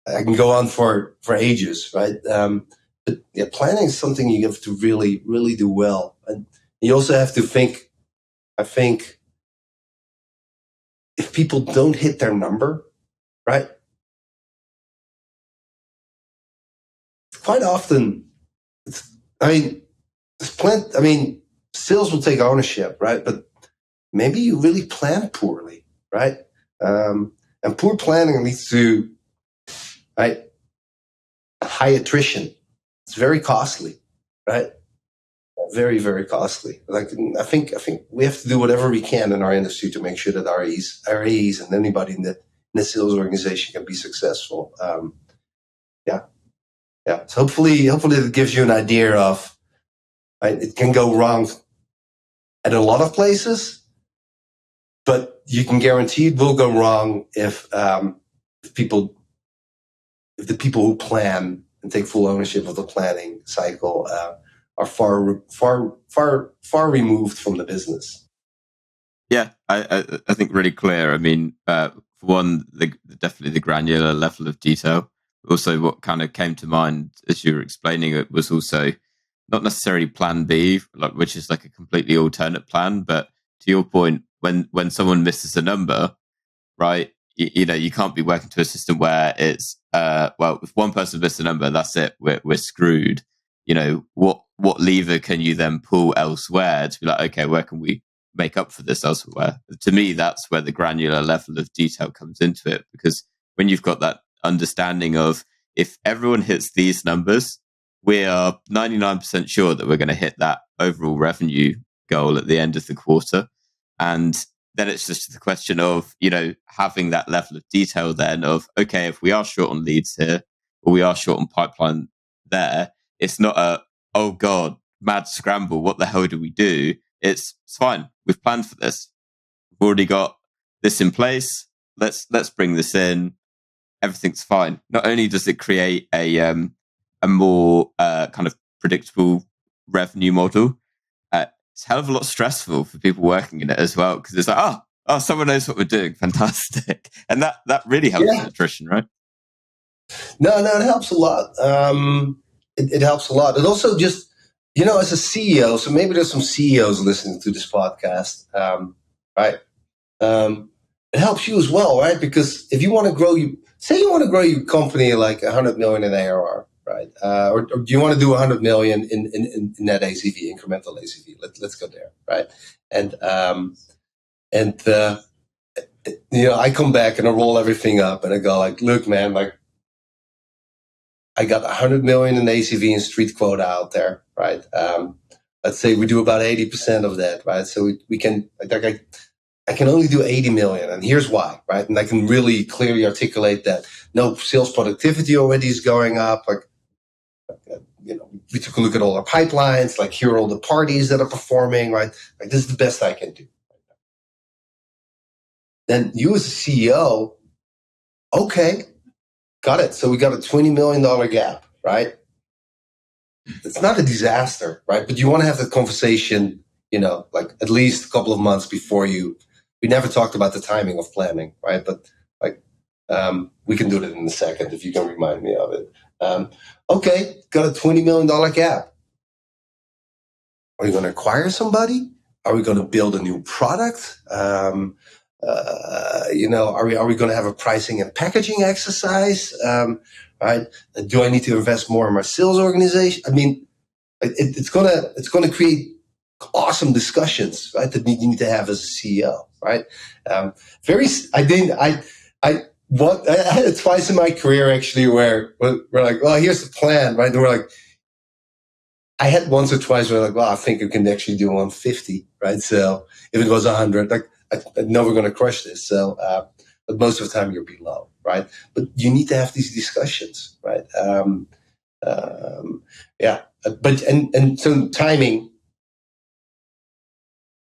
I can go on for ages, right? But yeah, planning is something you have to really, really do well. And you also have to think, I think, if people don't hit their number, right? Quite often, sales will take ownership, right? But maybe you really plan poorly, right? And poor planning leads to, right, high attrition. It's very costly, right? Very, very costly. Like, I think we have to do whatever we can in our industry to make sure that our AEs and anybody in the sales organization can be successful. Yeah. So hopefully it gives you an idea of, right, it can go wrong at a lot of places, but you can guarantee it will go wrong if the people who plan and take full ownership of the planning cycle are far removed from the business. Yeah, I think really clear. I mean, for one, definitely the granular level of detail. Also, what kind of came to mind as you were explaining it was also not necessarily plan B, which is like a completely alternate plan. But to your point, when someone misses a number, right, you can't be working to a system where it's if one person misses a number, that's it, we're screwed. What lever can you then pull elsewhere to be like, okay, where can we make up for this elsewhere? To me, that's where the granular level of detail comes into it, because when you've got that understanding of, if everyone hits these numbers, we are 99% sure that we're going to hit that overall revenue goal at the end of the quarter. And then it's just the question of, having that level of detail then of, okay, if we are short on leads here, or we are short on pipeline there, it's not oh God, mad scramble. What the hell do we do? It's fine. We've planned for this. We've already got this in place. Let's bring this in. Everything's fine. Not only does it create a more kind of predictable revenue model, it's a hell of a lot stressful for people working in it as well, because it's like, oh, someone knows what we're doing, fantastic, and that really helps with attrition, right? No, it helps a lot. It helps a lot. It also just, as a CEO, so maybe there's some CEOs listening to this podcast, right? It helps you as well, right? Because if you want to grow, say you want to grow your company like 100 million in ARR, right? Or do you want to do 100 million in net ACV, incremental ACV? Let's go there, right? And I come back and I roll everything up and I go like, look, man, like I got 100 million in ACV and street quota out there, right? Let's say we do about 80% of that, right? So we can, I can only do 80 million, and here's why, right? And I can really clearly articulate that. No, sales productivity already is going up. Like, we took a look at all our pipelines. Like, here are all the parties that are performing, right? Like, this is the best I can do. Then you as a CEO, okay, got it. So we got a $20 million gap, right? It's not a disaster, right? But you want to have the conversation, like at least a couple of months before we never talked about the timing of planning, right? But we can do that in a second if you can remind me of it. Okay, got a $20 million gap. Are you going to acquire somebody? Are we going to build a new product? Are we going to have a pricing and packaging exercise? Right? Do I need to invest more in my sales organization? I mean, it's gonna create awesome discussions, right? That you need to have as a CEO, right? I had it twice in my career actually where we're like, well, here's the plan, right? And we're like, I had once or twice where like, well, I think we can actually do 150, right? So if it was 100, like I know we're going to crush this. So, but most of the time you're below, right? But you need to have these discussions, right? But so timing,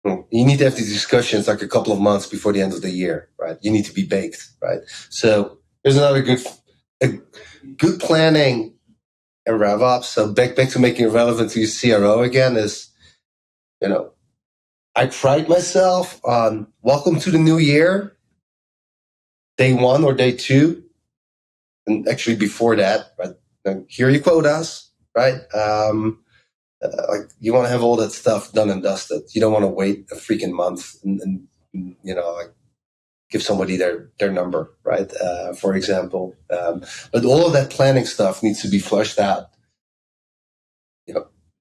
you need to have these discussions like a couple of months before the end of the year, right? You need to be baked, right? So there's another good planning and RevOps. So back to making it relevant to your CRO again is, I pride myself on welcome to the new year, day 1 or day 2, and actually before that, right? Here are your quotas, right? Like you want to have all that stuff done and dusted. You don't want to wait a freaking month and like give somebody their number, right? For example, but all of that planning stuff needs to be flushed out.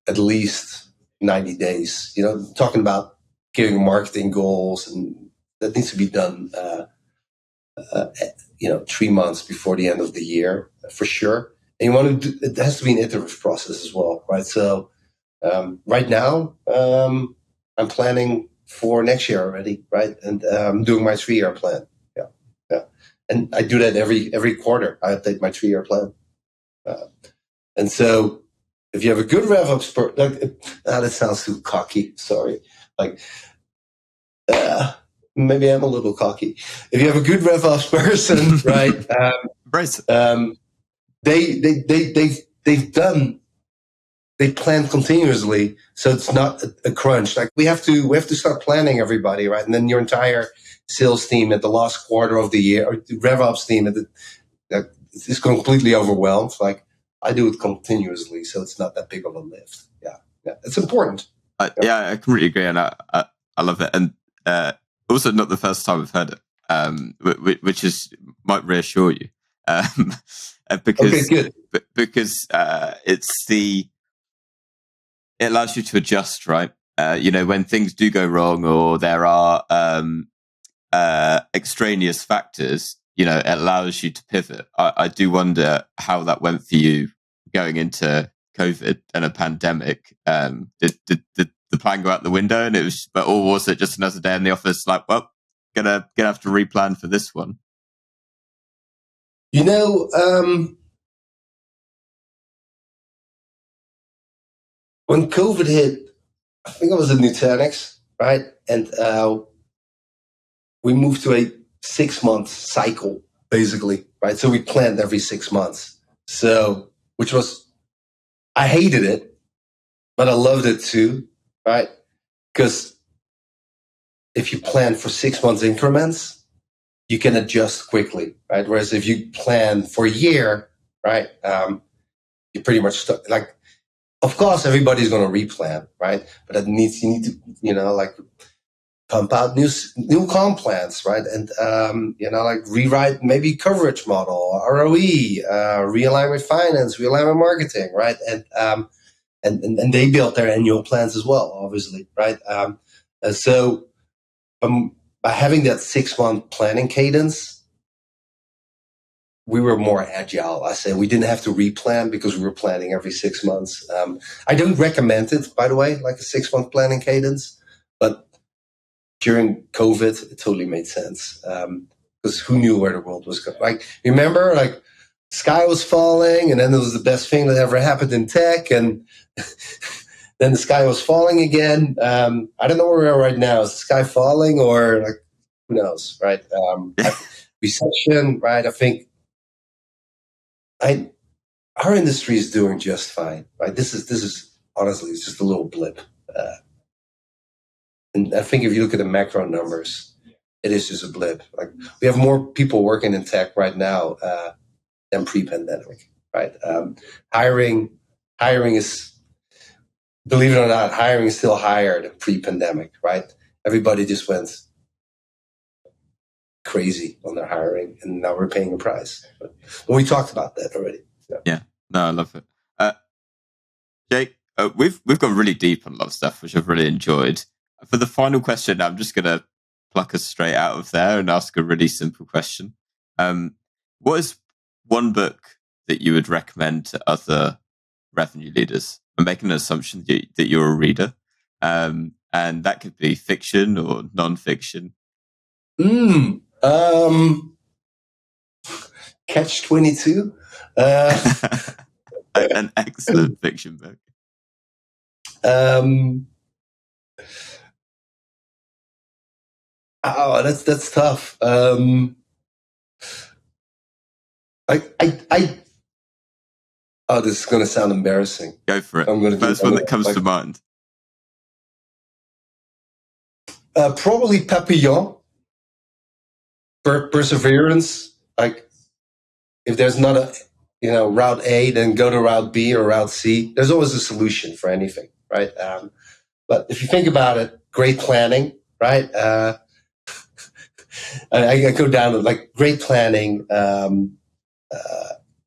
At least 90 days. Talking about giving marketing goals, and that needs to be done. 3 months before the end of the year for sure. And it has to be an iterative process as well, right? So. Right now, I'm planning for next year already, right? And I'm doing my 3-year plan. Yeah. And I do that every quarter. I update my 3-year plan. And so, if you have a good RevOps that sounds too cocky. Sorry. Like, maybe I'm a little cocky. If you have a good RevOps person, right? They plan continuously, so it's not a crunch. Like we have to start planning everybody, right? And then your entire sales team at the last quarter of the year, or the RevOps team is completely overwhelmed. Like I do it continuously, so it's not that big of a lift. Yeah, it's important. I completely agree, and I love it. And also, not the first time I've heard it, which might reassure you, because okay, good. Because it allows you to adjust, right? When things do go wrong or there are extraneous factors, it allows you to pivot. I do wonder how that went for you going into COVID and a pandemic. Did the plan go out the window, or was it just another day in the office? Like, well, gonna have to replan for this one. When COVID hit, I think I was at Nutanix, right? And we moved to a 6-month cycle, basically, right? So we planned every 6 months. So, I hated it, but I loved it too, right? Because if you plan for 6 months increments, you can adjust quickly, right? Whereas if you plan for a year, right, you pretty much stuck. Like, of course, everybody's going to replan, right? But you need to, like pump out new comp plans, right? And like rewrite maybe coverage model, ROE, realign with finance, realign with marketing, right? And they built their annual plans as well, obviously, right? So by having that 6-month planning cadence, we were more agile. I say we didn't have to replan because we were planning every 6 months. I don't recommend it, by the way, like a 6-month planning cadence, but during COVID, it totally made sense because who knew where the world was going? Like, remember, like sky was falling, and then it was the best thing that ever happened in tech, and then the sky was falling again. I don't know where we are right now. Is the sky falling, or like who knows, right? Recession, right? I think our industry is doing just fine, right? This is honestly, it's just a little blip. And I think if you look at the macro numbers, it is just a blip. Like, we have more people working in tech right now than pre-pandemic, right? Hiring is, believe it or not, hiring is still higher than pre-pandemic, right? Everybody just went crazy on their hiring, and now we're paying a price. But we talked about that already. Yeah, no, I love it. Jake, we've gone really deep on a lot of stuff, which I've really enjoyed. For the final question, I'm just going to pluck us straight out of there and ask a really simple question. What is one book that you would recommend to other revenue leaders? I'm making an assumption that you're a reader, and that could be fiction or non-fiction. Catch-22. An excellent fiction book. That's tough. This is going to sound embarrassing. Go for it. First one that comes to mind. Probably Papillon. Perseverance. Like, if there's not a route A, then go to route B or route C. There's always a solution for anything, right? But if you think about it, great planning, right? I go down to like great planning,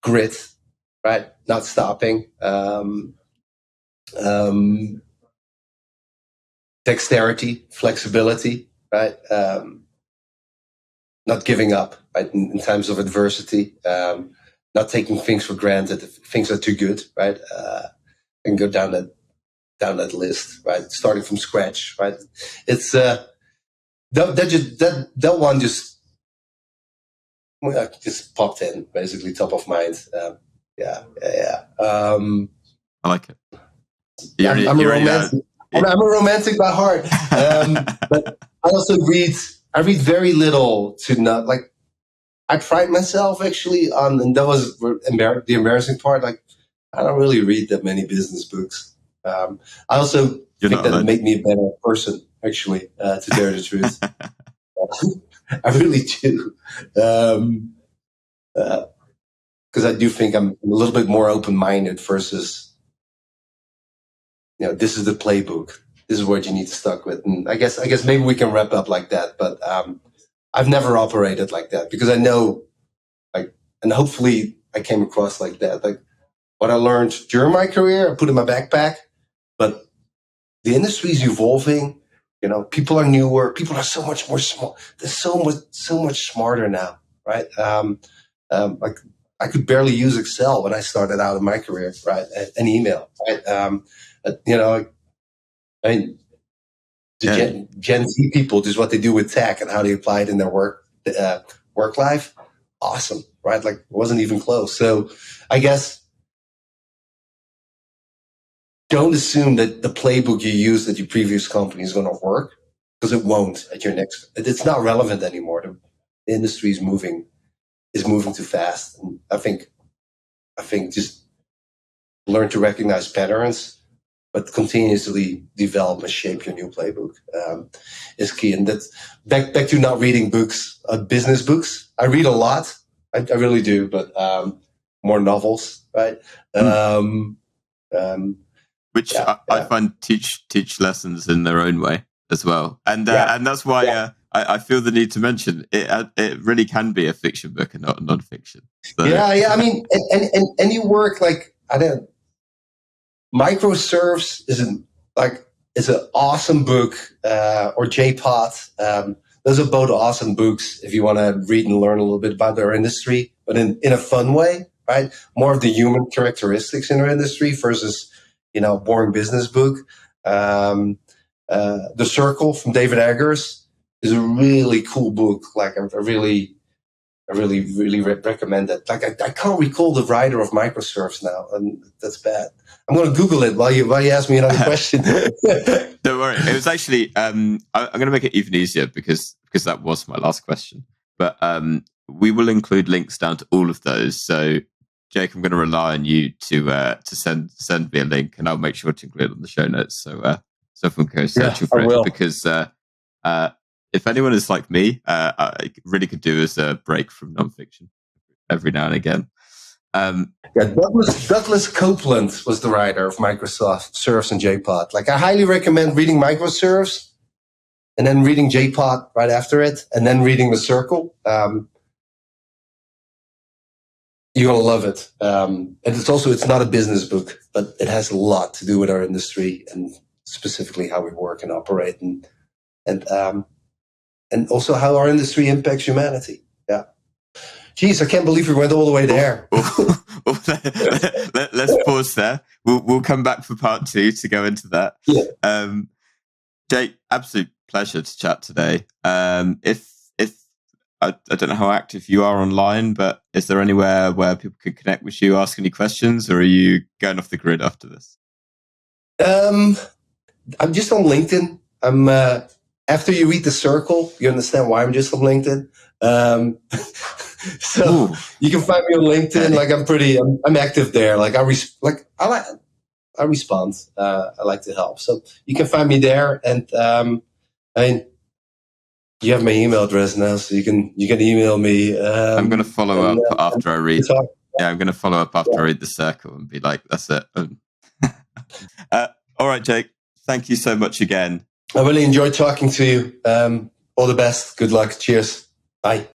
grit, right? Not stopping, dexterity, flexibility, right? Not giving up, right? In times of adversity, not taking things for granted if things are too good, right? And go down that list, right? Starting from scratch, right? It's that one just popped in, basically top of mind. Yeah. I like it. I'm a romantic. I'm a romantic by heart, but I also read very little to not like. I pride myself actually on, and that was the embarrassing part. Like, I don't really read that many business books. I also think that it made me a better person, actually, to tell the truth. I really do. Because I do think I'm a little bit more open-minded versus, this is the playbook. This is what you need to stuck with. And I guess maybe we can wrap up like that. But I've never operated like that because I know, like, and hopefully I came across like that. Like, what I learned during my career, I put in my backpack. But the industry is evolving. People are newer. People are so much more smart. They're so much smarter now, right? Like, I could barely use Excel when I started out in my career, right? And email, right? Gen Z people, just what they do with tech and how they apply it in their work life, awesome, right? Like, it wasn't even close. So I guess don't assume that the playbook you used at your previous company is going to work, because it won't at your next. It's not relevant anymore. The industry is moving too fast, and I think just learn to recognize patterns, but continuously develop and shape your new playbook is key. And that's back to not reading books, business books. I read a lot. I really do, but more novels, right? Which I find teach lessons in their own way as well, and that's why I feel the need to mention it. It really can be a fiction book and not a non-fiction. So. Yeah. I mean, and you work like Microserves is an awesome book, or JPOT. Those are both awesome books if you want to read and learn a little bit about their industry, but in a fun way, right? More of the human characteristics in our industry versus, boring business book. The Circle from David Eggers is a really cool book. Like I really recommend it. Like I can't recall the writer of Microserves now, and that's bad. I'm going to Google it while you ask me another question. Don't worry. It was actually I'm going to make it even easier because that was my last question. But we will include links down to all of those. So Jake, I'm going to rely on you to send me a link, and I'll make sure to include it on the show notes. So everyone can go searching for it, because if anyone is like me, I really could do as a break from nonfiction every now and again. Douglas Copeland was the writer of Microsoft Serves and JPOT. Like I highly recommend reading Microserves and then reading JPOT right after it, and then reading The Circle. You're gonna love it. And it's not a business book, but it has a lot to do with our industry and specifically how we work and operate, and also how our industry impacts humanity. Yeah. Geez, I can't believe we went all the way there. Let's pause there. We'll come back for part 2 to go into that. Yeah. Jake, absolute pleasure to chat today. If I don't know how active you are online, but is there anywhere where people could connect with you, ask any questions, or are you going off the grid after this? I'm just on LinkedIn. After you read The Circle, you understand why I'm just on LinkedIn. So you can find me on LinkedIn. Like I'm active there. Like I respond. I like to help. So you can find me there. And you have my email address now, so you can email me. I'm going to follow up after I read. Yeah, I'm going to follow up after I read The Circle and be like, that's it. All right, Jake. Thank you so much again. I really enjoyed talking to you. All the best. Good luck. Cheers. Bye.